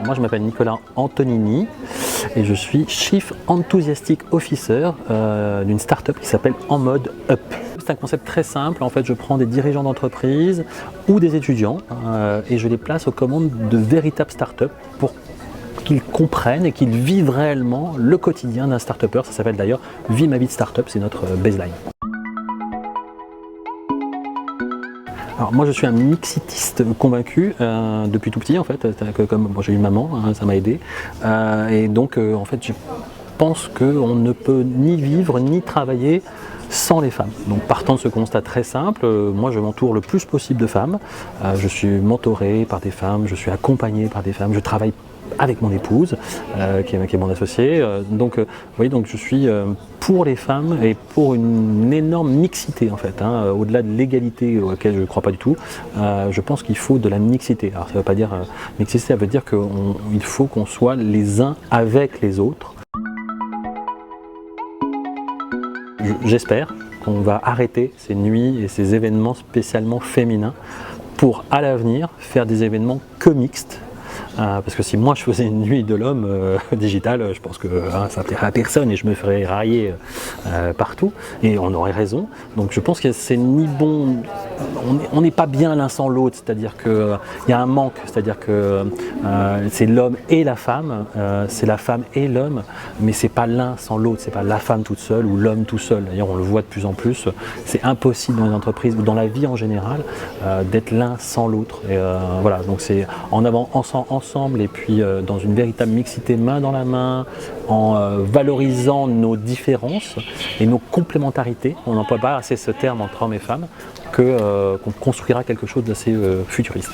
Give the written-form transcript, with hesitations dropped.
moi je m'appelle Nicolas Antonini et je suis Chief Enthusiastic Officer d'une start-up qui s'appelle En Mode Up. C'est un concept très simple, en fait je prends des dirigeants d'entreprise ou des étudiants et je les place aux commandes de véritables start-up pour qu'ils comprennent et qu'ils vivent réellement le quotidien d'un start-upper. Ça s'appelle d'ailleurs Vie ma vie de start-up, c'est notre baseline. Alors moi je suis un mixitiste convaincu depuis tout petit en fait, comme bon, j'ai eu maman, hein, ça m'a aidé et donc en fait je pense qu'on ne peut ni vivre ni travailler sans les femmes. Donc partant de ce constat très simple, moi je m'entoure le plus possible de femmes, je suis mentoré par des femmes, je suis accompagné par des femmes, je travaille avec mon épouse qui est mon associée, donc vous voyez, donc je suis pour les femmes et pour une énorme mixité en fait, hein, au-delà de l'égalité auquel je ne crois pas du tout, je pense qu'il faut de la mixité. Alors ça ne veut pas dire mixité, ça veut dire qu'il faut qu'on soit les uns avec les autres. J'espère qu'on va arrêter ces nuits et ces événements spécialement féminins pour à l'avenir faire des événements que mixtes. Parce que si moi je faisais une nuit de l'homme digital, je pense que ça ne plairait à personne et je me ferais railler partout et on aurait raison. Donc je pense que c'est ni bon, on n'est pas bien l'un sans l'autre, c'est-à-dire qu'il y a un manque, c'est-à-dire que c'est l'homme et la femme, c'est la femme et l'homme, mais c'est pas l'un sans l'autre, c'est pas la femme toute seule ou l'homme tout seul. D'ailleurs on le voit de plus en plus, c'est impossible dans les entreprises ou dans la vie en général d'être l'un sans l'autre. Voilà, donc c'est en avant ensemble et puis dans une véritable mixité main dans la main, en valorisant nos différences et nos complémentarités, on n'emploie pas assez ce terme entre hommes et femmes, qu'on construira quelque chose d'assez futuriste.